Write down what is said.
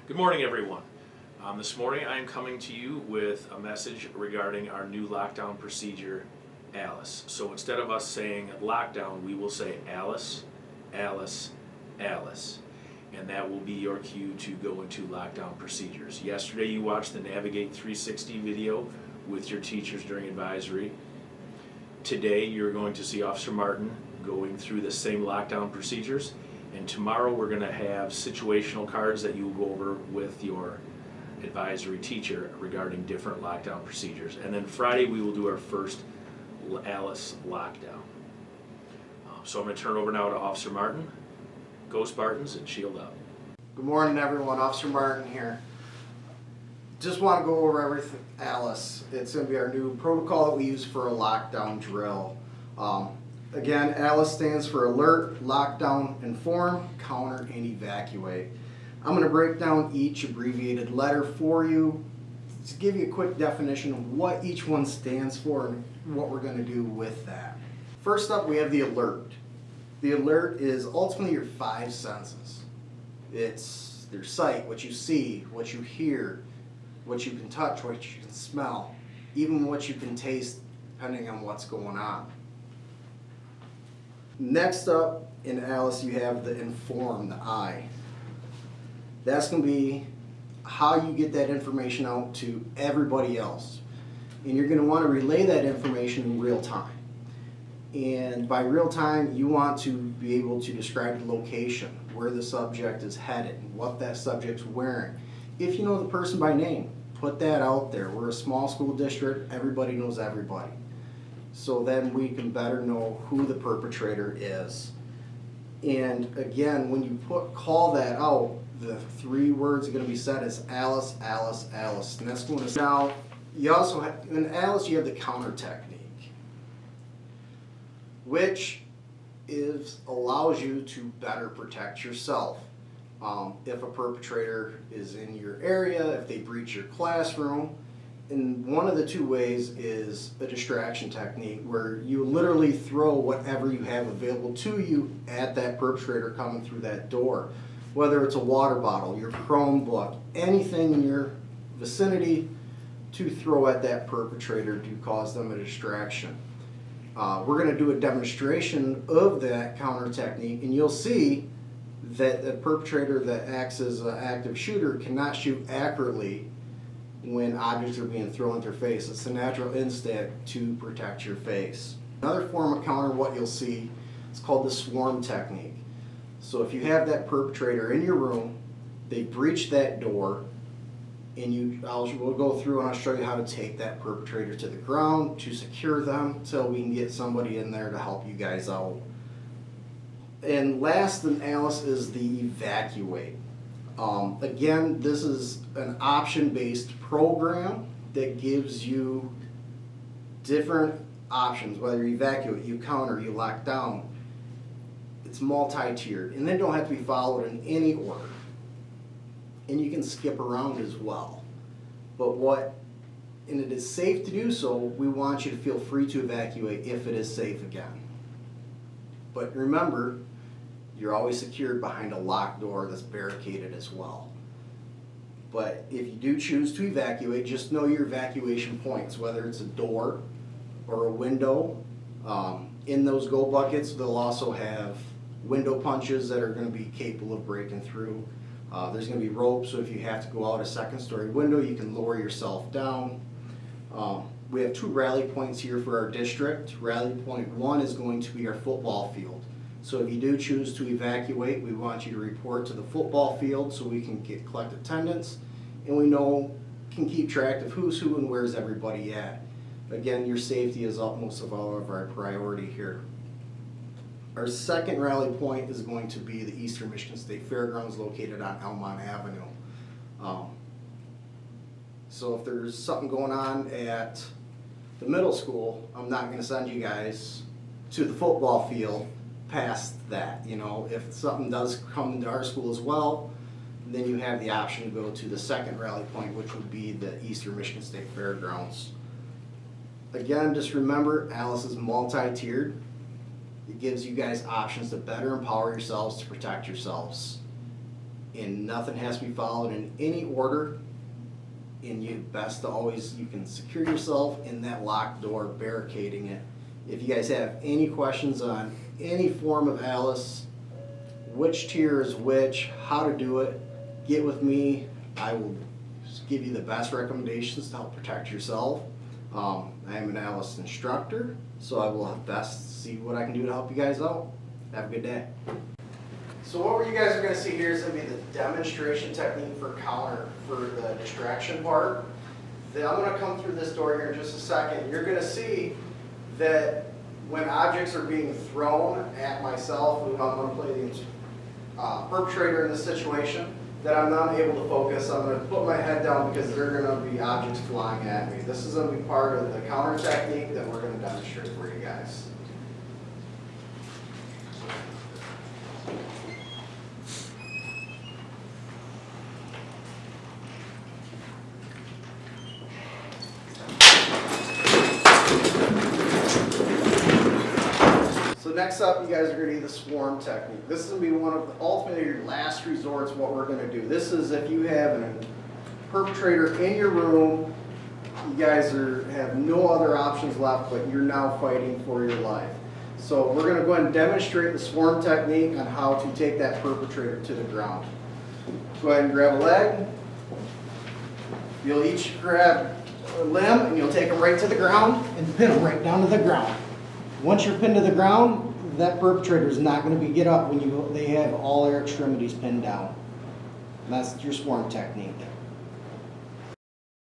Good morning, everyone. This morning I am coming to you with a message regarding our new lockdown procedure, ALICE. So instead of us saying lockdown, we will say ALICE, ALICE, ALICE. And that will be your cue to go into lockdown procedures. Yesterday you watched the Navigate 360 video with your teachers during advisory. Today you're going to see Officer Martin going through the same lockdown procedures. And tomorrow we're going to have situational cards that you will go over with your advisory teacher regarding different lockdown procedures. And then Friday we will do our first ALICE lockdown. So I'm going to turn it over now to Officer Martin. Go Spartans and shield up. Good morning, everyone. Officer Martin here. Just want to go over everything ALICE. It's going to be our new protocol that we use for a lockdown drill. Again, ALICE stands for Alert, Lockdown, Inform, Counter, and Evacuate. I'm going to break down each abbreviated letter for you to give you a quick definition of what each one stands for and what we're going to do with that. First up, we have the alert. The alert is ultimately your five senses. It's your sight, what you see, what you hear, what you can touch, what you can smell, even what you can taste, depending on what's going on. Next up in ALICE, you have the inform, the I. That's going to be how you get that information out to everybody else. And you're going to want to relay that information in real time. And by real time, you want to be able to describe the location, where the subject is headed, and what that subject's wearing. If you know the person by name, put that out there. We're a small school district, everybody knows everybody. So then we can better know who the perpetrator is. And again, when you call that out, the three words are going to be said as ALICE, ALICE, ALICE. And that's going to now, you also have, in ALICE you have the counter technique, which allows you to better protect yourself. If a perpetrator is in your area, if they breach your classroom. And one of the two ways is a distraction technique where you literally throw whatever you have available to you at that perpetrator coming through that door. Whether it's a water bottle, your Chromebook, anything in your vicinity to throw at that perpetrator to cause them a distraction. We're going to do a demonstration of that counter technique, and you'll see that the perpetrator that acts as an active shooter cannot shoot accurately when objects are being thrown at their face. It's a natural instinct to protect your face. Another form of counter, what you'll see, is called the swarm technique. So if you have that perpetrator in your room, they breach that door, and we'll go through and I'll show you how to take that perpetrator to the ground to secure them until we can get somebody in there to help you guys out. And last in ALICE is the evacuate. Again, this is an option-based program that gives you different options, whether you evacuate, you counter, you lock down. It's multi-tiered, and they don't have to be followed in any order. And you can skip around as well. And it is safe to do so, we want you to feel free to evacuate if it is safe again. But remember, you're always secured behind a locked door that's barricaded as well. But if you do choose to evacuate, just know your evacuation points, whether it's a door or a window. In those go buckets, they'll also have window punches that are going to be capable of breaking through. There's going to be ropes, so if you have to go out a second-story window, you can lower yourself down. We have two rally points here for our district. Rally point 1 is going to be our football field. So if you do choose to evacuate, we want you to report to the football field so we can collect attendance, and we can keep track of who's who and where's everybody at. Again, your safety is utmost of all of our priority here. Our second rally point is going to be the Eastern Michigan State Fairgrounds located on Elmont Avenue. So if there's something going on at the middle school, I'm not going to send you guys to the football field past that. If something does come into our school as well, then you have the option to go to the second rally point, which would be the Eastern Michigan State Fairgrounds. Again, just remember, ALICE is multi-tiered. It gives you guys options to better empower yourselves to protect yourselves. and nothing has to be followed in any order. And you best to always, you can secure yourself in that locked door, barricading it. If you guys have any questions on any form of Alice, which tier is which, how to do it, get with me. I will give you the best recommendations to help protect yourself. I am an Alice instructor, so I will best see what I can do to help you guys out. Have a good day. So what you guys are going to see here is going to be the demonstration technique for counter, for the distraction part. Then I'm going to come through this door here in just a second. You're going to see that when objects are being thrown at myself, I'm going to play the perpetrator in this situation, that I'm not able to focus. I'm going to put my head down because there are going to be objects flying at me. This is going to be part of the counter technique that we're going to demonstrate for you guys. So next up, you guys are going to do the swarm technique. This is going to be one of the, ultimately your last resorts, what we're going to do. This is if you have a perpetrator in your room, you guys have no other options left, but you're now fighting for your life. So we're going to go ahead and demonstrate the swarm technique on how to take that perpetrator to the ground. Go ahead and grab a leg. You'll each grab a limb and you'll take them right to the ground and pin them right down to the ground. Once you're pinned to the ground, that perpetrator is not going to get up when they have all their extremities pinned down. And that's your swarm technique.